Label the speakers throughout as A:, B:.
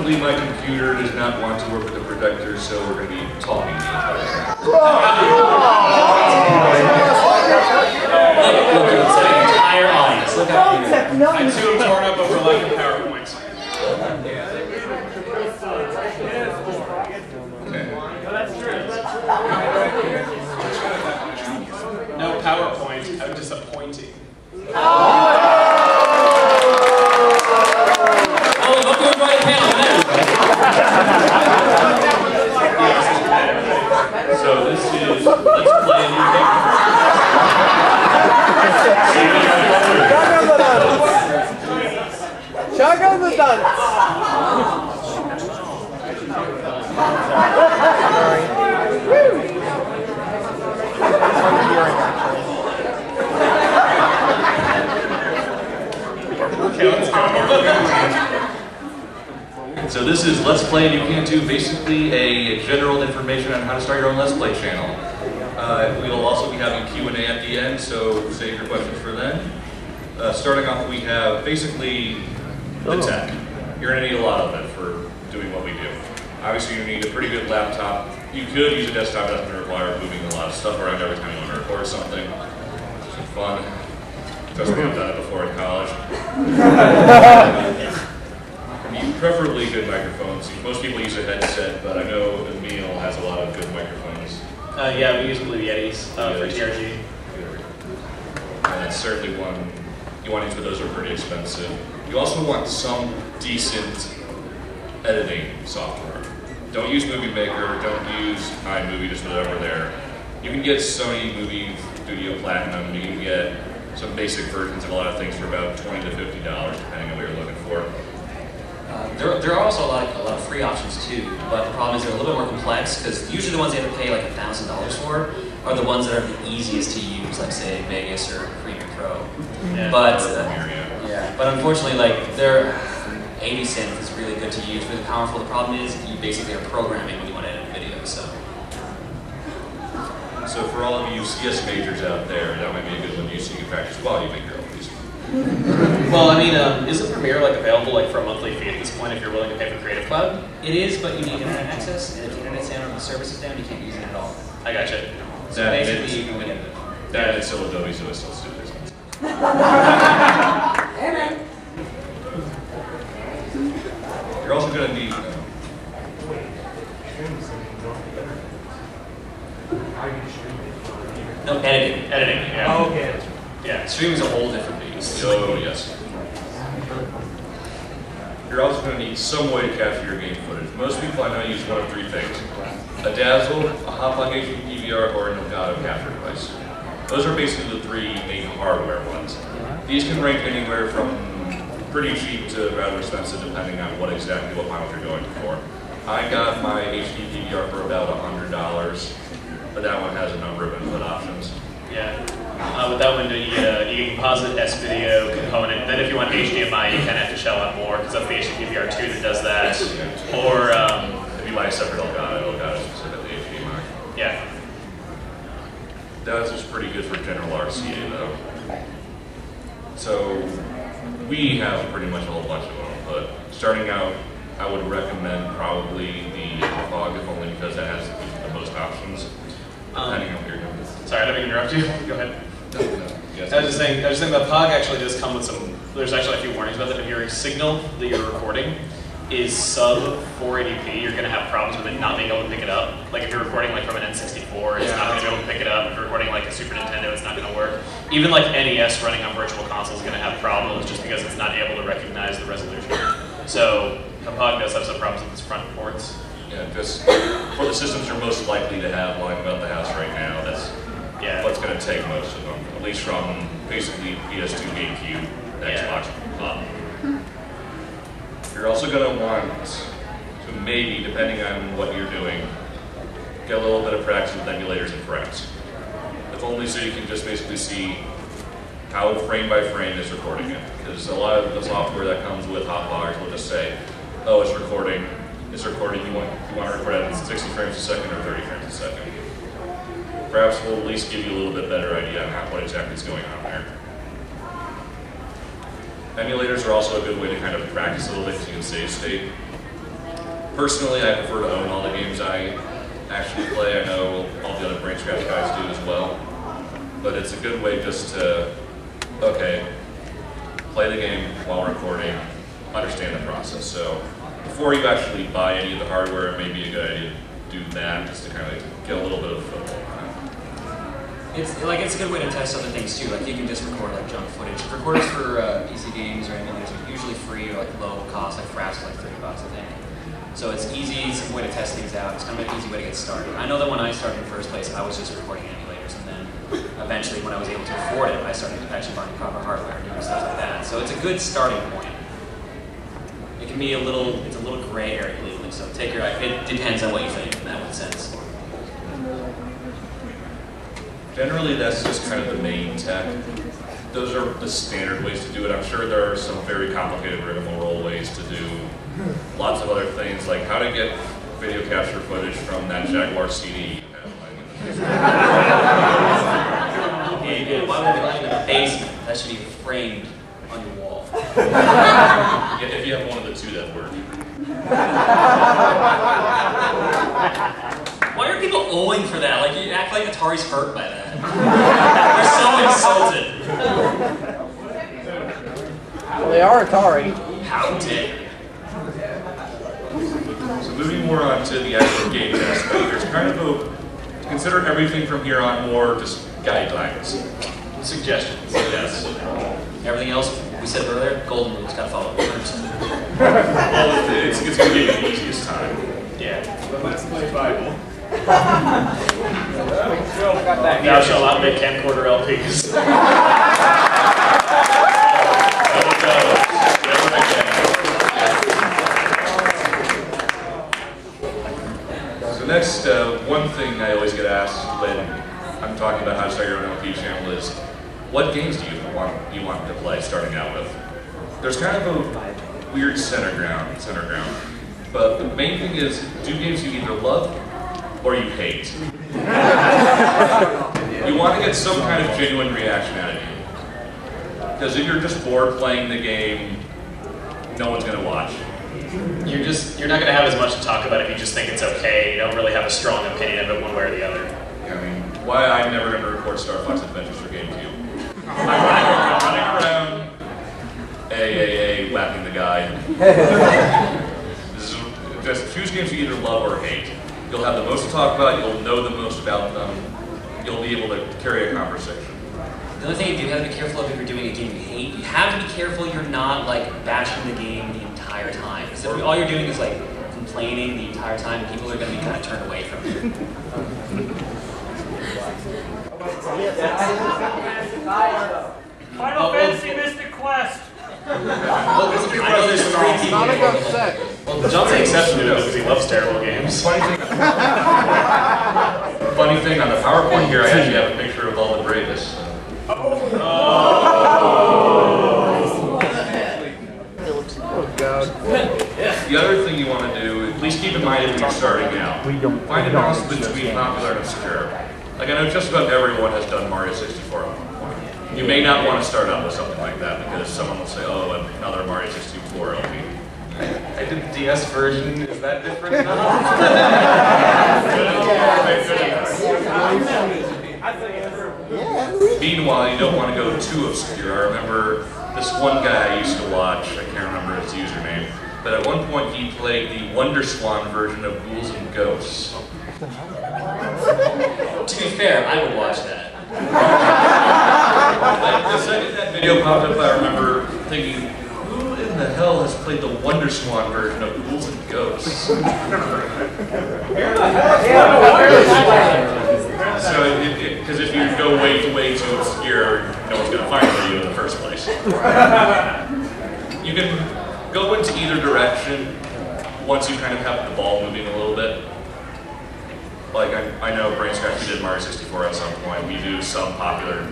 A: Unfortunately, my computer does not want to work with the projector, so we're going to be talking the entire time.
B: Look, it's an entire audience. Look out here.
C: I too am torn up over lack of PowerPoints. No PowerPoint, how disappointing.
A: So this is, let's play a new game.
D: Shotgun the donuts.
C: Okay, let's go.
A: So this is Let's Play and You Can't Do, basically a general information on how to start your own Let's Play channel. We'll also be having Q&A at the end, so save your questions for then. Starting off, we have basically the tech. You're going to need a lot of it for doing what we do. Obviously, you need a pretty good laptop. You could use a desktop, it doesn't require moving a lot of stuff around every time you want to record something. It's fun. Trust me, I've done it before in college. Preferably good microphones. Most people use a headset, but I know Emil has a lot of good microphones.
C: Yeah, we use Blue Yetis for TRG.
A: And that's certainly one you want to use, but those are pretty expensive. You also want some decent editing software. Don't use Movie Maker, don't use iMovie, just whatever there. You can get Sony Movie Studio Platinum, you can get some basic versions of a lot of things for about $20 to $50, depending on what you're looking for.
B: There are also a lot of free options too, but the problem is they're a little bit more complex because usually the ones you have to pay like $1,000 for are the ones that are the easiest to use, like say Vegas or Premiere Pro.
C: Yeah.
B: But but unfortunately, like their 80 cents is really good to use, really powerful. The problem is you basically are programming when you want to edit a video.
A: So for all of you CS majors out there, that might be a good one to use so you can practice while you make your own music.
C: Well, I mean, isn't Premiere like available like for a monthly fee at this point if you're willing to pay for Creative Cloud?
B: It is, but you need internet access, and if the internet's down or the service is down, you can't use it at all.
C: I gotcha.
B: So basically, you can get it.
A: That is still Adobe, so it's still stupid expensive.
D: Amen.
A: You're also going to need
B: No, editing.
C: Editing, yeah.
D: Oh, okay.
C: Yeah.
B: Streaming is a whole different beast.
A: Oh, yes. You're also going to need some way to capture your game footage. Most people I know use one of three things: a Dazzle, a Hotlock HD PVR, or an Elgato capture device. Those are basically the three main hardware ones. These can range anywhere from pretty cheap to rather expensive, depending on what model you're going for. I got my HD PVR for about $100, but that one has a number of input options.
C: Yeah. With that window, you get a composite S-video component. Then if you want HDMI, you kind of have to shell out more because that's the HDPVR2 that does that. Or
A: if you buy a separate Elgato specifically HDMI.
C: Yeah.
A: That's just pretty good for general RCA though. So we have pretty much a whole bunch of them, but starting out, I would recommend probably the Fog, if only because that has the most options, depending on what you're doing.
C: Sorry, I didn't mean to interrupt you. Go ahead.
A: No. Yes.
C: I was just saying the POG actually does come with some, there's actually a few warnings about that. If your signal that you're recording is sub 480p, you're going to have problems with it not being able to pick it up. Like if you're recording like from an N64, it's not going to be able to pick it up. If you're recording like a Super Nintendo, it's not going to work. Even like NES running on Virtual Console is going to have problems just because it's not able to recognize the resolution. So the POG does have some problems with its front ports.
A: Yeah, just for the systems you're most likely to have lying about the house right now, that's what's going to take most of them, at least from basically PS2, GameCube, Xbox up. You're also going to want to maybe, depending on what you're doing, get a little bit of practice with emulators and frames. If only so you can just basically see how frame by frame is recording it. Because a lot of the software that comes with hotbars will just say, oh, it's recording, you want to record at 60 frames a second or 30 frames a second. Perhaps we'll at least give you a little bit better idea on what exactly is going on there. Emulators are also a good way to kind of practice a little bit so you can save state. Personally, I prefer to own all the games I actually play. I know all the other Brain Scratch guys do as well. But it's a good way just to, okay, play the game while recording, understand the process. So before you actually buy any of the hardware, it may be a good idea to do that just to kind of get a little bit of foothold on it.
B: It's a good way to test other things too. Like you can just record like junk footage. Recorders for PC games or emulators are usually free or like low cost, like Fraps like $30, I think. So it's easy, it's a way to test things out. It's kind of an easy way to get started. I know that when I started in the first place, I was just recording emulators, and then eventually, when I was able to afford it, I started actually buying proper hardware and doing stuff like that. So it's a good starting point. It can be a little gray area legally, so take your, it depends on what you think in that sense.
A: Generally, that's just kind of the main tech. Those are the standard ways to do it. I'm sure there are some very complicated rigmarole ways to do lots of other things, like how to get video capture footage from that Jaguar CD you have.
B: Yeah, why would we like in the basement? That should be framed on your wall.
A: Yeah, if you have one of the two that work.
B: Why are people owing for that? Like, you act like Atari's hurt by that. You're so insulted.
D: Well, they are Atari.
B: How dare you?
A: So moving more on to the actual game aspect, there's kind of a, consider everything from here on more just guidelines.
C: Suggestions.
A: Yes.
B: Everything else we said earlier, golden rules, gotta follow. 100%.
A: Well, it's going to be the easiest time.
C: Yeah.
E: But let's play Bible.
C: Thou shalt not make camcorder LPs.
A: So next, one thing I always get asked when I'm talking about how to start your own LP channel is, what games do you want to play starting out with? There's kind of a weird center ground. But the main thing is, do games you either love or you hate. You want to get some kind of genuine reaction out of you. Because if you're just bored playing the game, no one's going to watch.
C: You're not going to have as much to talk about if you just think it's okay. You don't really have a strong opinion of it one way or the other.
A: I mean, why I'm never going to record Star Fox Adventures for GameCube. I'm running around, whacking the guy. Just choose games you either love or hate. You'll have the most to talk about, you'll know the most about them, you'll be able to carry a conversation.
B: The only thing you do have to be careful of if you're doing a game you hate, you have to be careful you're not like bashing the game the entire time. Because if all you're doing is like complaining the entire time, people are going to be kind of turned away from you.
F: Final Fantasy Mystic Quest!
B: Well, I know there's 3 people.
D: Sonic upset.
C: Well, John's an exception to it because he loves terrible games.
A: Funny thing, on the PowerPoint here, I actually have a picture of all the bravest.
D: Oh, God.
A: The other thing you want to do, please keep in mind when you're starting out, find a balance between popular and obscure. Like, I know just about everyone has done Mario 64 at one point. You may not want to start out with something like that because someone will say, oh, another Mario 64 LP.
E: I did the DS version. Is that different?
A: Meanwhile, you don't want to go too obscure. I remember this one guy I used to watch, I can't remember his username, but at one point he played the Wonder Swan version of Ghouls and Ghosts.
B: To be fair, I would watch that.
A: The second that video popped up, I remember thinking, who in the hell has played the Wonder Swan version of Ghouls and Ghosts? So, because if you go way too obscure, no one's going to find you in the first place. You can go into either direction once you kind of have the ball moving a little bit. Like, I know Brain Scratch, we did Mario 64 at some point. We do some popular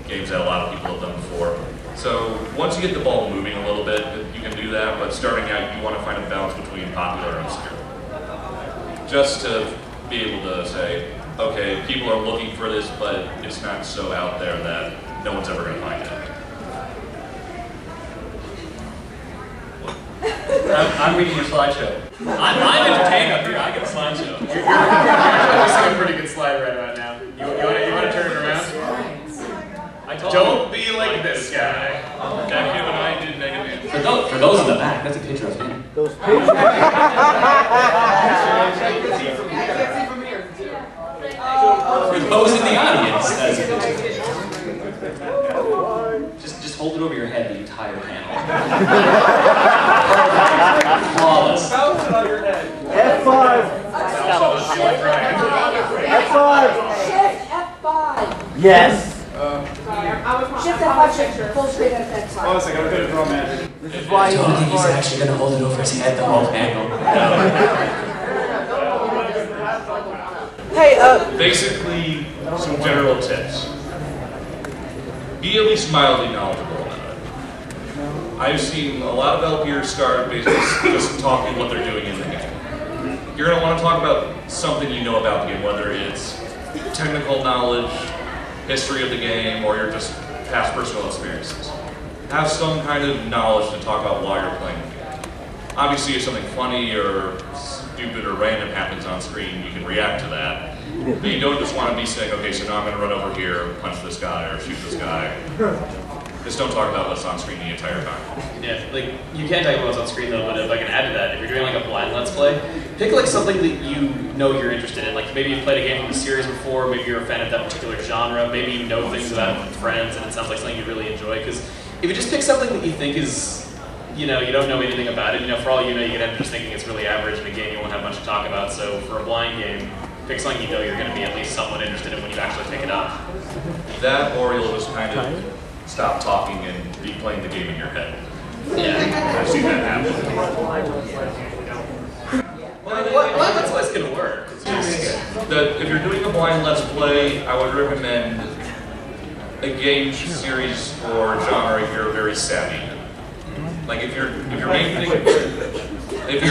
A: games that a lot of people have done before. So once you get the ball moving a little bit, you can do that, but starting out, you want to find a balance between popular and obscure. Just to be able to say, okay, people are looking for this, but it's not so out there that no one's ever going to find it.
B: I'm reading your slideshow. I'm entertained up here. I get a slideshow.
C: You're missing a pretty good slide right about now. You want to turn it around? Don't be like this guy.
A: Jack and I did Mega Man.
B: For those in the back, that's a picture of me.
D: Those pictures.
B: For those in the audience, that's a picture. Just hold it over your head the entire panel. Flawless.
D: F5. F5.
G: Shift F5.
D: Yes.
G: Shift F5, shift full screen F5.
C: Hold on a second, I'm going to draw magic.
D: This is why
B: I don't think he's actually going to hold it over his head the whole panel.
D: Hey,
A: Basically, some general tips. Be at least mildly knowledgeable about it. I've seen a lot of LPers start basically just talking what they're doing in the game. You're going to want to talk about something you know about the game, whether it's technical knowledge, history of the game, or your just past personal experiences. Have some kind of knowledge to talk about while you're playing the game. Obviously, if something funny or stupid or random happens on screen, you can react to that. But you don't just want to be saying, okay, so now I'm going to run over here, punch this guy, or shoot this guy. Just don't talk about what's on screen the entire time.
C: Yeah, like, you can't talk about what's on screen though, but if I can add to that, if you're doing like a blind Let's Play, pick like something that you know you're interested in. Like maybe you've played a game from the series before, maybe you're a fan of that particular genre, maybe you know things about it from friends and it sounds like something you really enjoy. Because if you just pick something that you think is, you know, you don't know anything about it, you know, for all you know, you could end up just thinking it's really average in a game you won't have much to talk about. So for a blind game, pick something you know you're going to be at least somewhat interested in when you actually pick it up.
A: That, or you'll just kind of stop talking and be playing the game in your head.
C: Yeah.
A: I've seen that happen.
C: Blind Let's Play's going to work. It's just,
A: If you're doing a blind Let's Play, I would recommend a game series or genre if you're very savvy. Like if you're main thing, if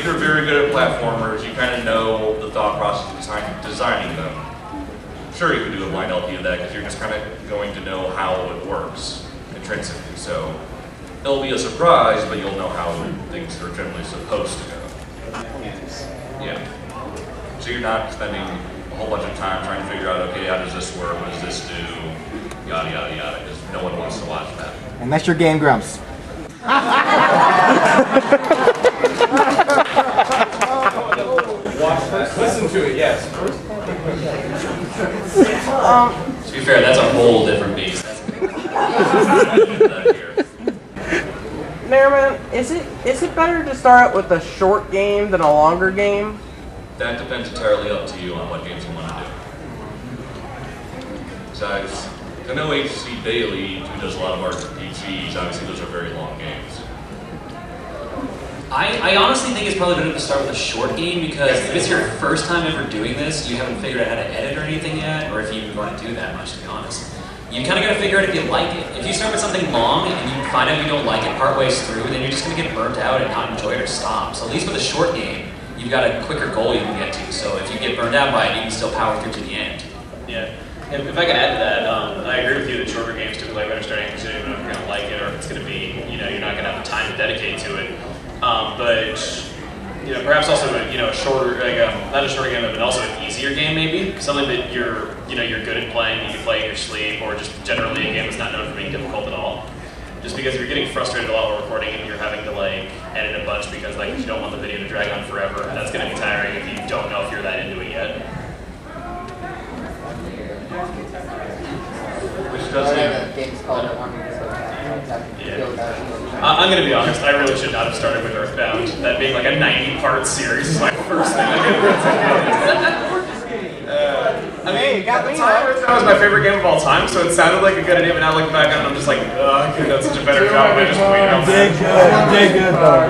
A: you're very good at platformers, you kind of know the thought process of designing them. Sure, you can do a blind LP of that because you're just kind of going to know how it works intrinsically. So it'll be a surprise, but you'll know how things are generally supposed to go. Yeah. So you're not spending a whole bunch of time trying to figure out, okay, how does this work? What does this do? Yada yada yada. Because no one wants to watch that.
D: And that's your Game Grumps.
E: Listen to it, yes.
B: To be fair, that's a whole different beast.
H: Nairman, is it better to start out with a short game than a longer game?
A: That depends entirely up to you on what games you want to do. Besides, I know HC Bailey, who does a lot of RPGs, obviously those are very long games.
B: I honestly think it's probably better to start with a short game because if it's your first time ever doing this, you haven't figured out how to edit or anything yet, or if you even want to do that much, to be honest. You kind of got to figure out if you like it. If you start with something long and you find out you don't like it part ways through, then you're just going to get burnt out and not enjoy it or stop. So at least with a short game, you've got a quicker goal you can get to. So if you get burned out by it, you can still power through to the end.
C: yeah. If I can add to that, I agree with you that shorter games typically better starting because you don't know if you're going to like it or if it's going to be, you know, you're not going to have the time to dedicate to it. But you know, perhaps also a shorter, like not a shorter game, but also an easier game maybe, something that you're good at playing, you can play in your sleep, or just generally a game that's not known for being difficult at all. Just because if you're getting frustrated a lot while recording and you're having to like edit a bunch because like you don't want the video to drag on forever, that's going to be tiring if you don't know if you're that into it yet.
A: Which doesn't.
C: I'm going to be honest, I really should not have started with Earthbound. That being like a 90-part series is my first thing I did. I mean, at the time, Earthbound was my favorite game of all time, so it sounded like a good idea, but now looking back on it, I'm just like, I could have done such a better job if I just waited on that.
D: Did good, though.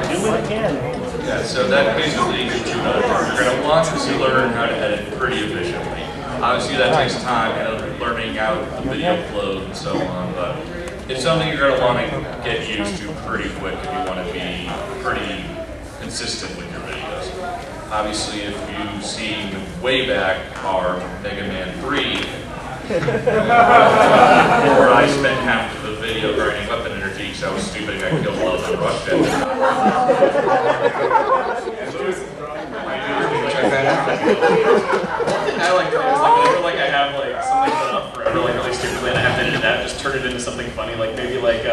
A: Yeah, so that basically is you're going to want to learn how to edit pretty efficiently. Obviously that takes time, learning out the video flow and so on, but it's something you're going to want to get used to pretty quick if you want to be pretty consistent with your videos. Obviously, if you've seen way back our Mega Man 3, where I spent half of the video burning weapon energy because I was stupid and I killed all of them rushed it.
C: I like to is like whenever like I have like something put up forever like really stupidly and I have to edit that, just turn it into something funny. Like maybe like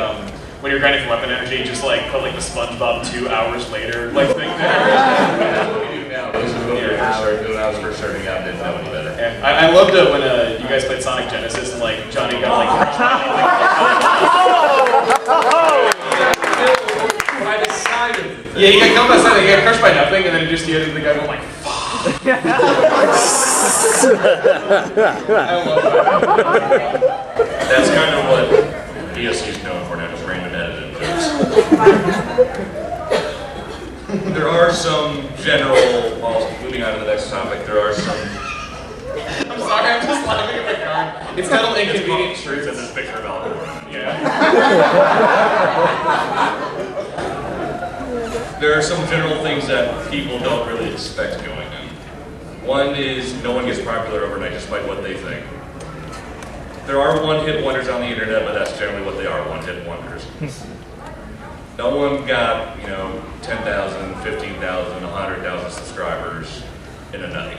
C: when you're grinding for weapon energy, just like put like the SpongeBob 2 hours later like thing there.
A: What we do now is when I was first starting out, didn't know any better.
C: Yeah. I loved it when you guys played Sonic Genesis and like Johnny got like
A: By the side of the thing.
C: yeah, he got killed by something, he got crushed by nothing, and then just the end of the guy went like, fuck. I love that.
A: That's kind of what ESC is known for now, just random edited jokes. There are some general, well, moving on to the next topic, there are some...
C: I'm sorry, I'm just laughing at the card. It's kind of inconvenient
A: truths in this picture of Alabama.
C: Yeah.
A: There are some general things that people don't really expect going in. One is no one gets popular overnight despite what they think. There are one-hit wonders on the internet, but that's generally what they are, one-hit wonders. No one got, 10,000, 15,000, 100,000 subscribers in a night.